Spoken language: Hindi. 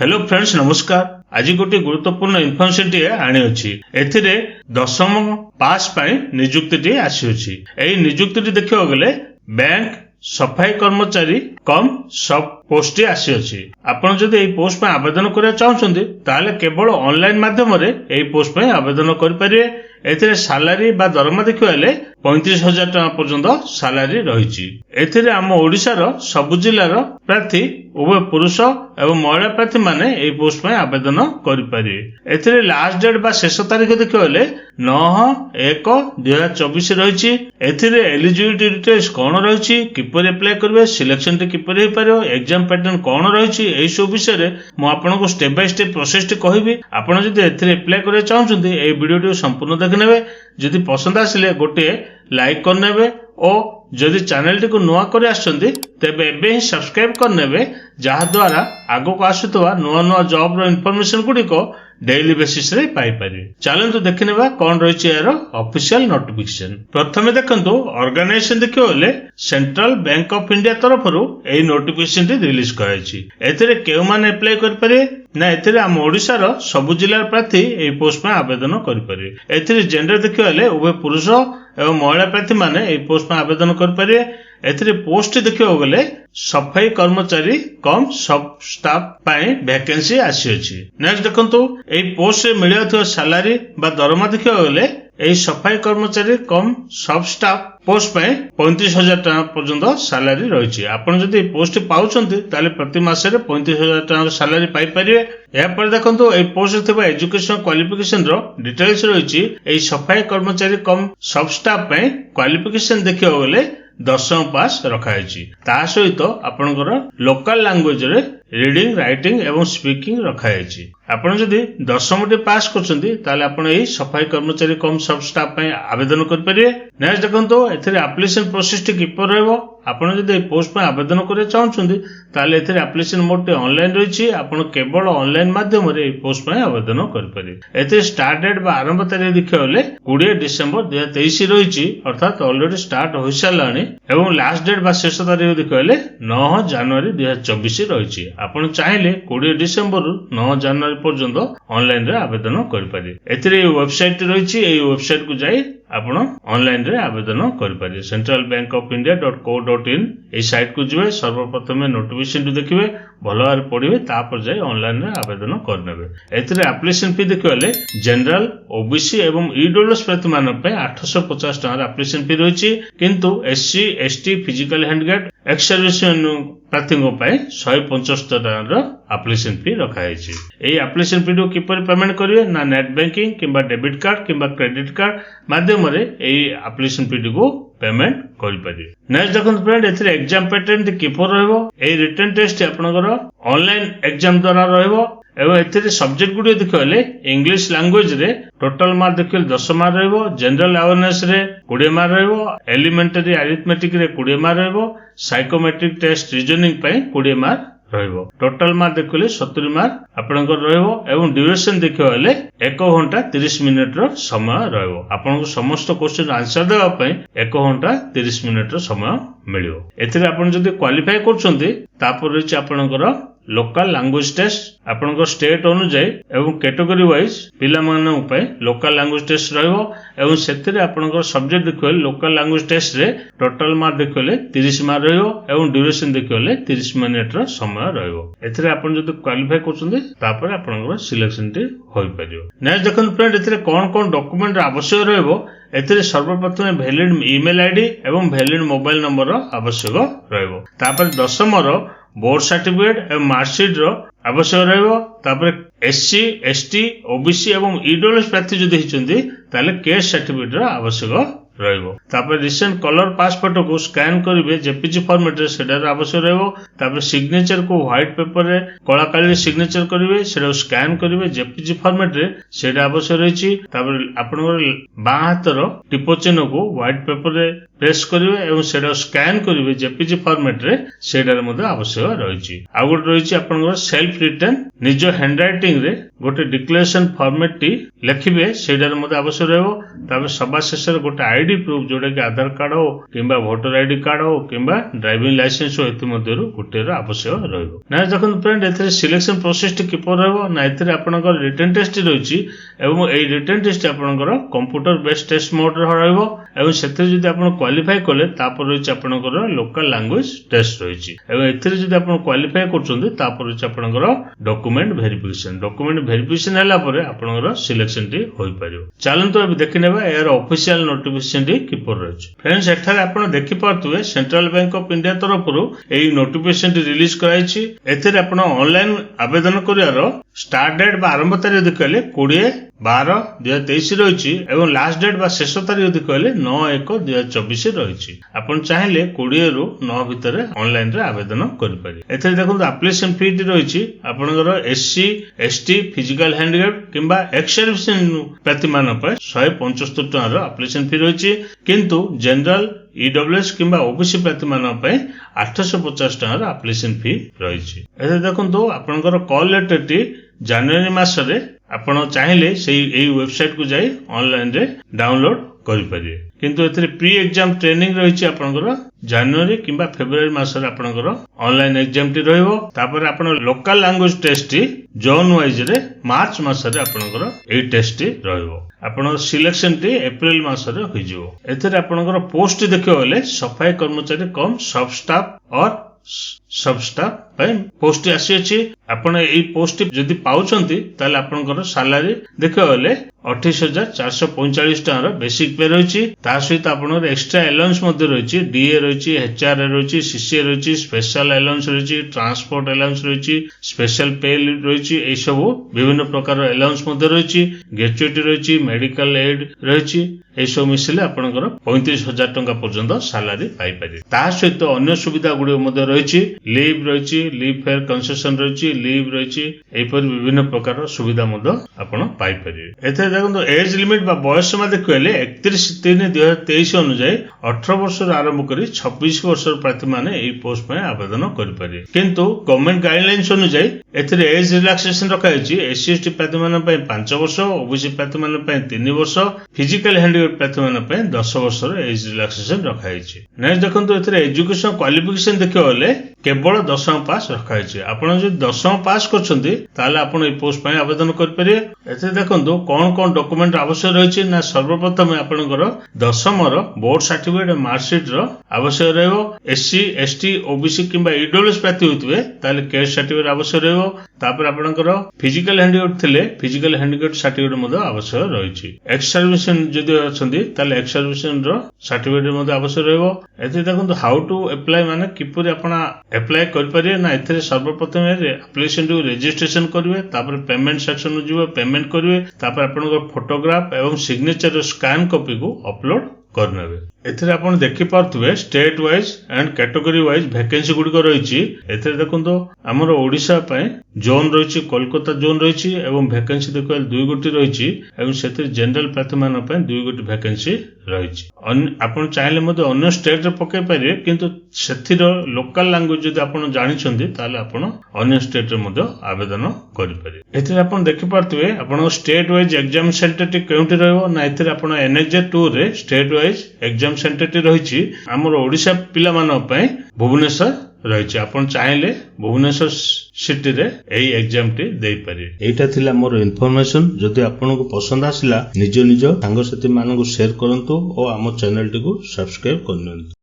हेलो फ्रेंड्स नमस्कार। आज गोटे गुरुत्वपूर्ण इनफर्मेशन टी आनी अच्छी एथिरे दशम पास पाई नियुक्ति टी आसी अछि। एई नियुक्ति टी देखियो गले बैंक सफाई कर्मचारी कम सब पोस्ट टी आसी अछि। आपण जदि एई पोस्ट पे आवेदन करिया चाहउछन्ती ताले केवल ऑनलाइन माध्यम रे एई पोस्ट पे आवेदन करि परिबे। एथिरे सैलरी बा दरमा देखियो 35,000 टका पर्यंत सैलरी रहिछि। एथिरे हम ओडिसा रो सब जिल्लार प्रार्थी उभय पुरुष एवं महिला प्रार्थी माने एई पोस्ट पे आवेदन करि परिबे। एथिरे लास्ट डेट बा शेष तारीख देखियो 9/1/2024 रहिछि। एथिरे एलिजिबिलिटी डिटेल्स कोन रहिछि, किपर अप्लाई करबे, सिलेक्शन टे किपर हे पारो, एग्जाम पैटर्न कोन रहिछि, एई सब विषय रे मु आपनको स्टेप बाय स्टेप प्रोसेस टे कहबी। आपण जदि एथिरे अप्लाई करिया चाहउछन्ती एई वीडियो टी संपूर्ण देखनेबे। जदि पसंद आसिले गोटे लाइक करनेबे और जदि चैनल टी को नुआ करे आछन्ती तेबे एबे ही सब्सक्राइब करनेबे, जहा द्वारा आगो को आसुतवा नुआ नुआ जॉब रो इन्फॉर्मेशन गुडी को डेली बेसिस रे पाई पारि। चलंतु देखनेबा कोन रहिछि यार ऑफिशियल नोटिफिकेशन। प्रथमे देखंतु ऑर्गेनाइजेशन देखियो ले सेंट्रल बैंक ऑफ इंडिया तरफरु एई नोटिफिकेशन टी रिलीज कराइछि। एथिरे केउ माने अप्लाई कर पारे ना, एथिरे हम ओडिसा रो सब जिल्ला प्रार्थी एई पोस्ट पे आवेदन कर पारे। एथिरे जेंडर देखियो ले उभय पुरुष एवं महिला प्रार्थी माने एई पोस्ट पे आवेदन कर पारे। एथिरे पोस्ट देखियो गले सफाई कर्मचारी कम सब स्टाफ पाई वैकेंसी आसी अछि। नेक्स्ट देखंतु एई पोस्ट रे मिलियथो सैलरी बा दरमा देखियो गले एई सफाई कर्मचारी कम सब स्टाफ पोस्ट पे 35,000 टका पर्यंत सैलरी रहिछि। आपण जदि पोस्ट पाउछन्ती ताले प्रति मास रे 35,000 टका सैलरी पाई परिबे। या पर देखंतु एई पोस्ट रे थिबा एजुकेशन क्वालिफिकेशन रो डिटेल्स रहिछि। एई सफाई कर्मचारी कम सब स्टाफ पे क्वालिफिकेशन देखियो गले 10th पास रखाइछि। ता सहित आपनकर लोकल लैंग्वेज रे रीडिंग राइटिंग एवं स्पीकिंग रखाइछि। आपण जदि 10th टे पास करछन्ती ताले आपण एई सफाई कर्मचारी कम सब स्टाफ पे आवेदन कर परिबे। नेक्स्ट देखंतु एथिरे एप्लीकेशन प्रोसेस टी किपर रहबो। आपण जदि पोस्ट पे आवेदन करे चाहउछन्ती ताले एथिरे एप्लीकेशन मोड टे ऑनलाइन रहिछि। आपण केवल ऑनलाइन माध्यम रे एई पोस्ट पे आवेदन कर परिबे। एथिरे स्टार्ट डेट बा आरंभ तारीख देखियोले 20 डिसेंबर 2023 रहिछि, अर्थात ऑलरेडी स्टार्ट होई सालानी। एवं लास्ट डेट बा शेष तारीख देखियोले 9 जनवरी 2024 रहिछि। आपण चाहिले 20 डिसेंबर 9 जनवरी पर्यंत ऑनलाइन रे आवेदन कर पारे। एथिरे वेबसाइट रहिछि, एई वेबसाइट को जाई आपण ऑनलाइन रे आवेदन कर पारे। centralbankofindia.co.in ए साइट को जिवे सर्वप्रथम नोटिफिकेशन टू देखिबे, भलो आर पढिबे, तापर जाई ऑनलाइन रे आवेदन करनेबे। एथिरे एप्लीकेशन फी देखियोले जनरल ओबीसी एवं ईडब्ल्यूएस प्रार्थी मान पे 850 टका एप्लीकेशन फी रहिछि, किंतु SC ST physical handicap ex serviceman प्रार्थी पे 175 टका एप्लीकेशन फी रखाइछि। एई एप्लीकेशन फी को किपर पेमेंट करिवे ना, नेट बैंकिंग किंबा डेबिट कार्ड किंबा क्रेडिट कार्ड माध्यम रे एई एप्लीकेशन फी को पेमेंट करि परिवे। नेक्स्ट देखंतु फ्रेंड एथिरे एग्जाम पैटर्न किपर रहबो। एई रिटन टेस्ट आपनकर ऑनलाइन एग्जाम द्वारा रहबो। एवं एथिरे सब्जेक्ट गुडी देखियोले इंग्लिश लैंग्वेज रे टोटल मार्क देखियोले 10 मार्क रहबो, जनरल अवेयरनेस रे 20 मार्क रहबो, एलिमेंटरी अरिथमेटिक रे 20 मार्क रहबो, साइकोमेट्रिक टेस्ट रीजनिंग पे 20 मार्क रहबो। टोटल मार्क देखियोले 70 मार्क आपनकर रहबो। एवं ड्यूरेशन देखियोले 1 घंटा 30 मिनिट रो समय रहबो। आपनको समस्त क्वेश्चन आंसर देबा पई 1 घंटा 30 मिनिट रो समय मिलियो। एथिरे आपण जदि क्वालिफाई करछन्ती तापर रहिछि आपनकर लोकल लैंग्वेज टेस्ट। आपनकर स्टेट अनुसार एवं कैटेगरी वाइज पिला मानन उपाय लोकल लैंग्वेज टेस्ट रहबो। एवं सेथिरे आपनकर सब्जेक्ट देखियोले लोकल लैंग्वेज टेस्ट रे टोटल मार्क देखियोले 30 मार्क रहबो। एवं ड्यूरेशन देखियोले 30 मिनिट रो समय रहबो। एथिरे आपण जदि क्वालिफाई करछन्ती तापर आपनकर सिलेक्शन टी होई परियो। नेक्स्ट देखन फ्रेंड एथिरे कोन डॉक्यूमेंट आवश्यक रहबो। एथिरे सर्वप्रथम वैलिड ईमेल आईडी एवं वैलिड मोबाइल नंबर आवश्यक रहबो। तापर 10th रो बोर्ड सर्टिफिकेट एवं मार्कशीट रो आवश्यक रहबो। तापर एससी एसटी ओबीसी एवं ईडब्ल्यूएस प्रार्थी जदि हिचंती ताले केस सर्टिफिकेट रो आवश्यक रहबो। तापर रिसेंट कलर पास फोटो को स्कैन करिवे जेपीजी फॉर्मेट रे सेडार आवश्यक रहबो। तापर सिग्नेचर को व्हाइट पेपर रे कला काली सिग्नेचर करिवे, सेडा स्कैन करिवे जेपीजी फॉर्मेट रे, सेडा आवश्यक रहिछि। तापर आपनकर बां हाथ रो टिपो चिन्ह को व्हाइट पेपर रे प्रेस करिवे एवं सेडा स्कैन करिवे जेपीजी फॉर्मेट रे, सेडार मध्ये आवश्यक रहिछि। आ गुड रहिछि आपनकर सेल्फ रिटन निज हैंडराइटिंग रे गोटे डिक्लेरेशन फॉर्मेट टी लिखिबे, सेडार मध्ये आवश्यक रहबो। तापर सभा शेष रे गोटे आईडी प्रूफ जो जोटा कि आधार कार्ड हो किंबा वोटर आईडी कार्ड हो किंबा ड्राइविंग लाइसेंस हो एथि मध्यरु गोटे आवश्यक रहइबो ना। देखो फ्रेंड एथरे सिलेक्शन प्रोसेस टी किपर रहइबो ना। एथरे आपनकर रिटन टेस्ट रहिछि एवं एई रिटन टेस्ट आपनकर कंप्यूटर बेस्ड टेस्ट मोड रहइबो एवं सेथे जदि आपण क्वालिफाई कले तापर रहिछि आपनकर लोकल लैंग्वेज टेस्ट रहिछि एवं एथरे जदि आपण क्वालिफाई करछन्ते तापर रहिछि आपनकर डॉक्यूमेंट वेरिफिकेशन हैला परे आपनकर सिलेक्शन टी होई परियो। चलंतु अब देखिनेबा यार ऑफिशियल नोटिफिकेशन टी किपर रहिछि। फ्रेंड्स एठारे आपण देखि पारतुए सेंट्रल बैंक ऑफ इंडिया तरफरु एई नोटिफिकेशन टी रिलीज कराइछि। एथरे आपण ऑनलाइन आवेदन करियारो स्टार्ट डेट बा आरंभ तारीख देखले 20/12/2023 रहिछि एवं लास्ट डेट बा शेष तारीख देखले 9/1/2024 रहिछि। आपण चाहिले 20 रु 9 भितर ऑनलाइन रे आवेदन करि पारि। एथरे देखंतु एप्लिकेशन फी टी रहिछि आपनकर एससी एसटी फिजिकल हैंडिकैप किंबा एक्स सर्विसमेन प्रार्थी मान पर 175 टका रो एप्लिकेशन फी रहिछि किंतु जनरल ईडब्ल्यूएस किंबा ओबीसी प्रार्थी मान पर 850 टका रो एप्लिकेशन फी रहिछि। एथरे देखंतु आपनकर कॉल लेटर टी जनवरी मासरे आपण चाहिले सेही वेबसाइट को जाई ऑनलाइन रे डाउनलोड करि परिए किंतु एथरे प्री एग्जाम ट्रेनिंग रहिछि आपनकर जनवरी किंबा फेब्रुआरी मासरे आपनकर ऑनलाइन एग्जाम टी रहइबो। तापर आपण लोकल लैंग्वेज टेस्ट टी जोन वाइज रे मार्च मासरे आपनकर एई टेस्ट टी रहइबो। आपण सिलेक्शन टी अप्रैल मासरे होई जिवो। एथरे आपनकर पोस्ट देखियो गले सफाई कर्मचारी कम सब स्टाफ और सब स्टाफ ପାଇଁ पोस्ट आसी अछि। आपण एई पोस्ट जदि पाउछंती ताले आपनकर सैलरी देखियो गले 28,445 टका रो बेसिक पे रहिछि। ता सहित आपनकर एक्स्ट्रा अलाउंस मध्ये रहिछि डीए रहिछि एचआर रहिछि सीसीए रहिछि स्पेशल अलाउंस रहिछि ट्रांसपोर्ट अलाउंस रहिछि स्पेशल पे रहिछि। एई सब विभिन्न प्रकार अलाउंस मध्ये रहिछि ग्रेच्युटी रहिछि मेडिकल एड रहिछि। एई सब मिसिले आपनकर 35,000 टका पर्यंत सैलरी पाई पारि। ता सहित अन्य सुविधा गुडी मध्ये रहिछि लीव रहिछि लीव फेयर कंसेशन रहिछि लीव रहिछि एपर विभिन्न प्रकार सुविधा मध्ये आपण पाई परिबे। एथे देखंतु एज लिमिट बा बयस सीमा देखले 31/3/2023 अनुसार 18 वर्ष आरंभ करी 26 वर्ष प्रार्थी माने एई पोस्ट में आवेदन करि परिबे किंतु गवर्नमेंट गाइडलाइंस अनुसार एथरे एज रिलैक्सेशन रखाइछि। एससी एसटी प्रार्थी माने पय 5 वर्ष ओबीसी प्रार्थी माने पय 3 वर्ष फिजिकल हैंडिकैप प्रार्थी माने पय 10 वर्ष एज रिलैक्सेशन रखाइछि। नेक्स्ट देखंतु एथरे एजुकेशन क्वालिफिकेशन देखियो केवल 10th पास रखाइछि। आपण जे 10th पास करछन्ती ताले आपण ए पोस्ट पय आवेदन कर परिए। एथे देखंतु कोन डॉक्यूमेंट आवश्यक रहिछि ना सर्वप्रथम आपनकर 10th रो बोर्ड सर्टिफिकेट मार्कशीट रो आवश्यक रहइबो। एससी एसटी ओबीसी किंबा ईडब्ल्यूएस प्रार्थी होतबे ताले कैस्ट सर्टिफिकेट आवश्यक रहइबो। तापर आपनकर फिजिकल हैंडिकैप थिले फिजिकल हैंडिकैप सर्टिफिकेट मध्ये आवश्यक रहिछि। एक्स सर्विसमेन जदि अछन्ती ताले एक्स सर्विसमेन रो सर्टिफिकेट मध्ये आवश्यक रहइबो। एथे देखंतु हाउ टू अप्लाई माने किपरि आपण अप्लाई कर परिए ना। एथे सर्वप्रथम एप्लिकेशन टू रजिस्ट्रेशन करिवे तापर पेमेंट सेक्शन नु जिवो पेमेंट करिवे तापर आपनकर फोटोग्राफ एवं सिग्नेचर स्कैन कॉपी को अपलोड करनेबे। एथरे आपण देखि पारथुवे state wise and category wise vacancy गुडी को रहिछि। एथरे देखंतो हमर ओडिसा पय जोन रहिछि कोलकाता जोन रहिछि एवं वैकेंसी देखो 2 गोटी रहिछि एवं सेते जनरल प्रार्थी मान पय 2 गोटी वैकेंसी रहिछि। आपण चाहिले मते अन्य स्टेट रे पके पारे किंतु सेथिरो लोकल लैंग्वेज जदि आपण जानि छथि ताले आपण अन्य स्टेट रे मते आवेदन करि पारे। एथरे आपण देखि पारथुवे आपण स्टेट वाइज एग्जाम सेंटर टी केउंटी रहबो ना। एथरे आपण एनएक्जे 2 रे स्टेट वाइज एग्जाम सेंटर टी रहिछि हमर ओडिसा पिला मान पय भुवनेश्वर रहिछि। आपण चाहिले भुवनेश्वर सिटी रे एई एग्जाम टी देई पारे। एटा थिला मोर इन्फॉर्मेशन। जदि आपन को पसंद आसिला निज निज सांग साथी मानन को शेयर करंतु और हम चैनल टी को सब्सक्राइब करनंतु।